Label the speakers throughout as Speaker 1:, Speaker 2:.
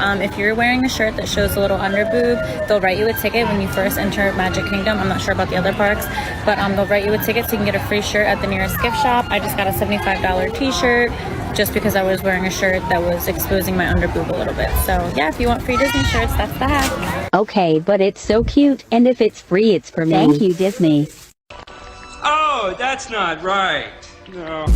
Speaker 1: If you're wearing a shirt that shows a little under boob, they'll write you a ticket when you first enter Magic Kingdom. I'm not sure about the other parks, but they'll write you a ticket so you can get a free shirt at the nearest gift shop. I just got a $75 t-shirt just because I was wearing a shirt that was exposing my under boob a little bit. So yeah, if you want free Disney shirts, that's the hack.
Speaker 2: Okay, but it's so cute, and if it's free, it's for me. Thank you, Disney.
Speaker 3: Oh, that's not right. No.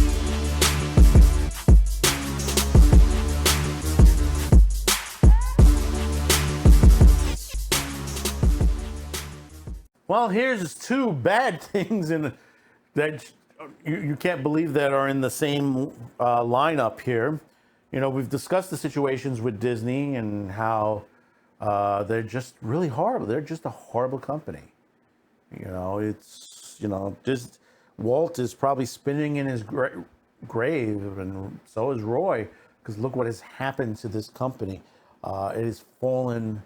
Speaker 4: Well, here's two bad things that you can't believe that are in the same lineup here. You know, we've discussed the situations with Disney and how they're just really horrible. They're just a horrible company. You know, just Walt is probably spinning in his grave, and so is Roy, because look what has happened to this company. It has fallen,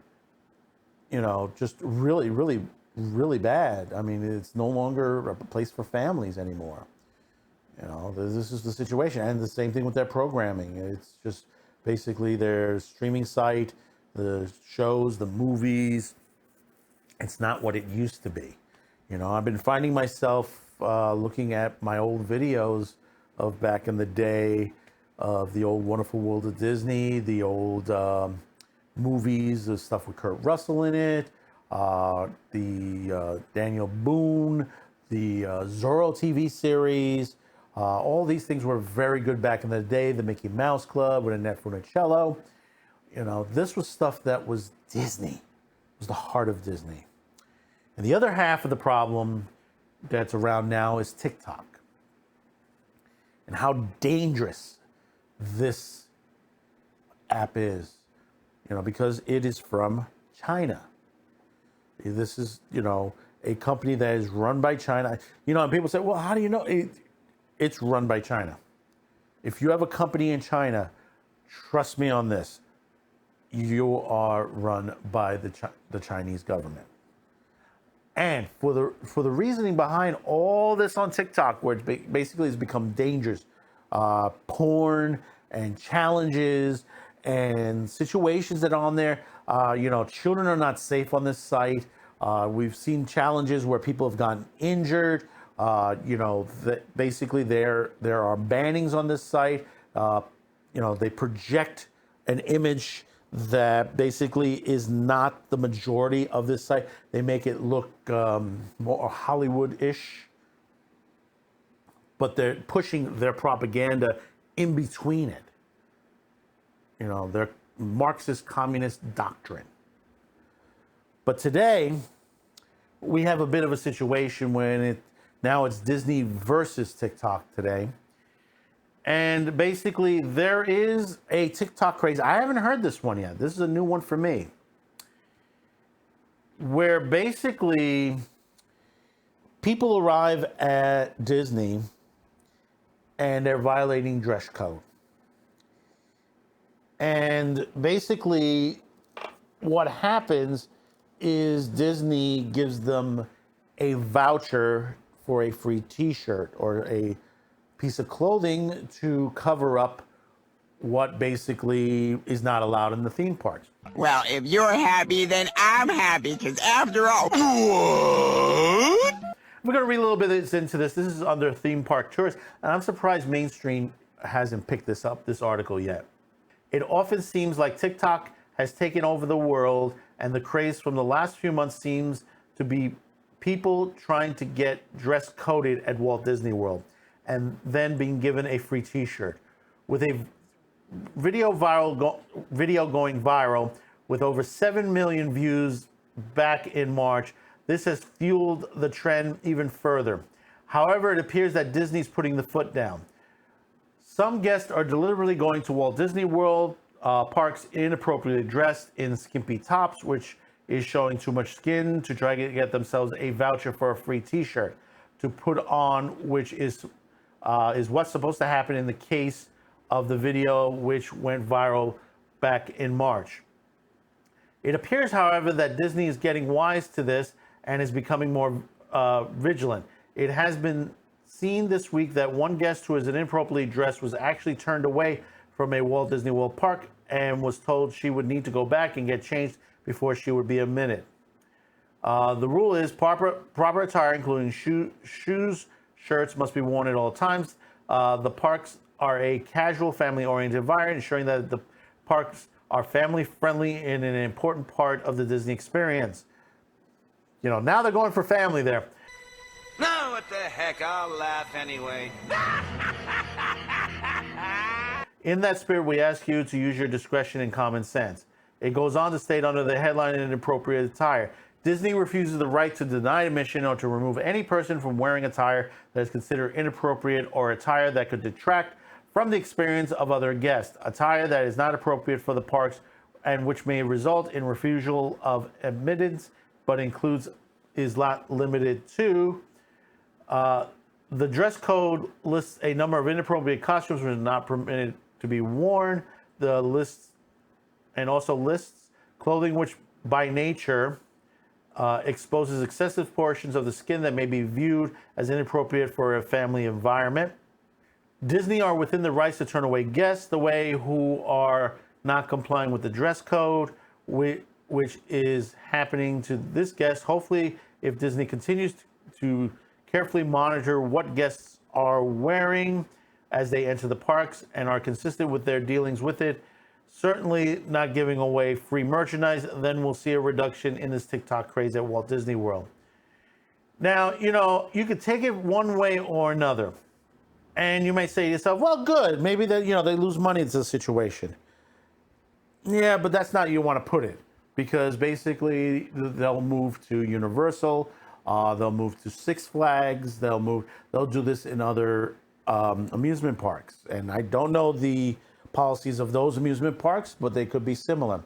Speaker 4: you know, just really, really, really bad. I mean, it's no longer a place for families anymore. You know, this is the situation. And the same thing with their programming. It's just basically their streaming site, the shows, the movies. It's not what it used to be. You know, I've been finding myself looking at my old videos of back in the day of the old Wonderful World of Disney, the old movies, the stuff with Kurt Russell in it, the Daniel Boone, the Zorro TV series. All these things were very good back in the day. The Mickey Mouse Club with Annette Funicello. You know, this was stuff that was Disney. It was the heart of Disney. And the other half of the problem that's around now is TikTok. And how dangerous this app is. You know, because it is from China. This is, you know, a company that is run by China. You know, and people say, well, how do you know? It's run by China. If you have a company in China, trust me on this, you are run by the Chinese government. And for the reasoning behind all this on TikTok, where it basically has become dangerous, porn and challenges and situations that are on there. You know, children are not safe on this site. We've seen challenges where people have gotten injured. You know, basically there are bannings on this site. You know, they project an image that basically is not the majority of this site. They make it look more Hollywood-ish, but they're pushing their propaganda in between it. You know, their Marxist communist doctrine. But today, we have a bit of a situation when now it's Disney versus TikTok today. And basically, there is a TikTok craze. I haven't heard this one yet. This is a new one for me. Where basically, people arrive at Disney and they're violating dress code. And basically, what happens is Disney gives them a voucher for a free t-shirt or a piece of clothing to cover up what basically is not allowed in the theme parks.
Speaker 5: Well, if you're happy, then I'm happy, because after all... What?
Speaker 4: We're going to read a little bit into this. This is under theme park tourists, and I'm surprised Mainstream hasn't picked this article yet. It often seems like TikTok has taken over the world, and the craze from the last few months seems to be people trying to get dress coded at Walt Disney World and then being given a free t-shirt. With a video going viral with over 7 million views back in March, this has fueled the trend even further. However, it appears that Disney's putting the foot down. Some guests are deliberately going to Walt Disney World parks inappropriately dressed in skimpy tops, which is showing too much skin, to try to get themselves a voucher for a free t-shirt to put on, which is what's supposed to happen in the case of the video which went viral back in March. It appears, however, that Disney is getting wise to this and is becoming more vigilant. It has been seen this week that one guest who is inappropriately dressed was actually turned away from a Walt Disney World park and was told she would need to go back and get changed before she would be admitted. The rule is proper attire, including shoes, shirts, must be worn at all times. The parks are a casual, family-oriented environment, ensuring that the parks are family-friendly and an important part of the Disney experience. You know, now they're going for family there.
Speaker 6: No, what the heck, I'll laugh anyway.
Speaker 4: In that spirit, we ask you to use your discretion and common sense. It goes on to state under the headline inappropriate attire. Disney refuses the right to deny admission or to remove any person from wearing attire that is considered inappropriate or attire that could detract from the experience of other guests. Attire that is not appropriate for the parks and which may result in refusal of admittance, but is not limited to. The dress code lists a number of inappropriate costumes which are not permitted to be worn. The lists clothing which by nature exposes excessive portions of the skin that may be viewed as inappropriate for a family environment. Disney are within the rights to turn away guests who are not complying with the dress code, which is happening to this guest. Hopefully, if Disney continues to carefully monitor what guests are wearing as they enter the parks and are consistent with their dealings with it, certainly not giving away free merchandise, then we'll see a reduction in this TikTok craze at Walt Disney World. Now, you know, you could take it one way or another. And you may say to yourself, well, good, maybe they lose money in this situation. Yeah, but that's not how you want to put it, because basically they'll move to Universal, they'll move to Six Flags, they'll do this in other amusement parks. And I don't know the policies of those amusement parks, but they could be similar.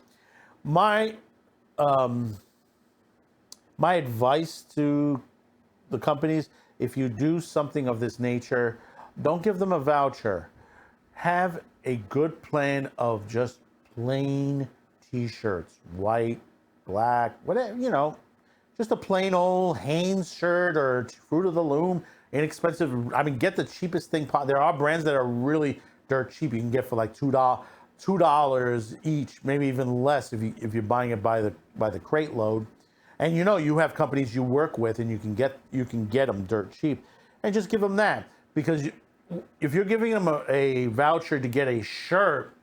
Speaker 4: My advice to the companies, if you do something of this nature, don't give them a voucher. Have a good plan of just plain t-shirts, white, black, whatever, just a plain old Hanes shirt or Fruit of the Loom, inexpensive. I mean, get the cheapest thing. There are brands that are really dirt cheap. You can get for like $2 each, maybe even less if you're buying it by the crate load. And you have companies you work with, and you can get them dirt cheap, and just give them that, because if you're giving them a voucher to get a shirt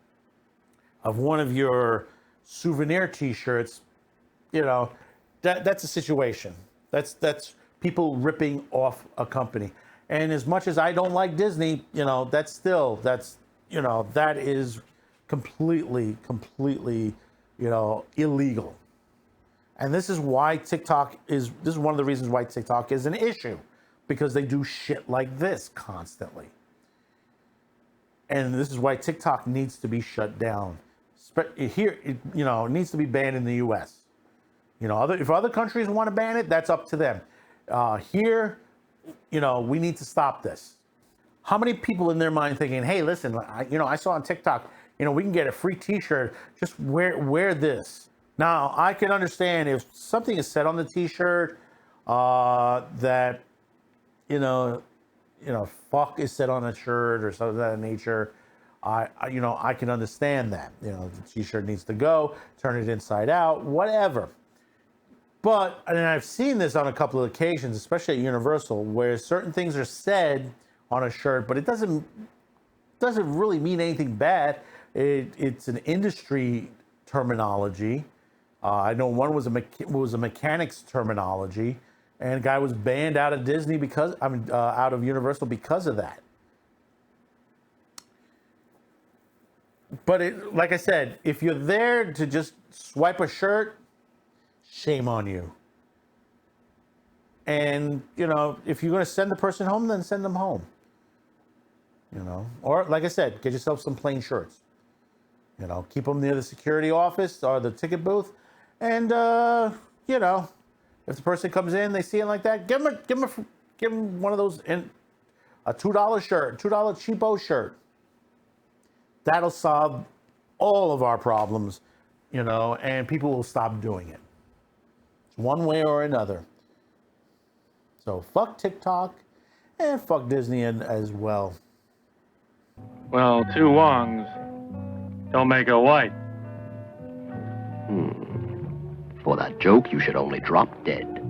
Speaker 4: of one of your souvenir T-shirts, that's a situation. That's people ripping off a company. And as much as I don't like Disney, that is completely, illegal. And this is why this is one of the reasons why TikTok is an issue, because they do shit like this constantly. And this is why TikTok needs to be shut down. Here, it needs to be banned in the US. If other countries want to ban it, that's up to them. Here, we need to stop this. How many people in their mind thinking, hey, listen, I saw on TikTok, we can get a free t-shirt, just wear this. Now, I can understand if something is said on the t-shirt that, fuck is said on a shirt or something of that nature. I can understand that. The t-shirt needs to go, turn it inside out, whatever. But, and I've seen this on a couple of occasions, especially at Universal, where certain things are said on a shirt, but it doesn't really mean anything bad. It's an industry terminology. I know one was a mechanic's terminology, and a guy was banned out of Disney out of Universal because of that. But like I said, if you're there to just swipe a shirt, shame on you. And, if you're going to send the person home, then send them home. Or like I said, get yourself some plain shirts. Keep them near the security office or the ticket booth. And, if the person comes in, they see it like that, give them one of those, a $2 shirt, $2 cheapo shirt. That'll solve all of our problems, and people will stop doing it. One way or another. So fuck TikTok and fuck Disney as well.
Speaker 7: Well, two Wongs don't make a white. For that joke, you should only drop dead.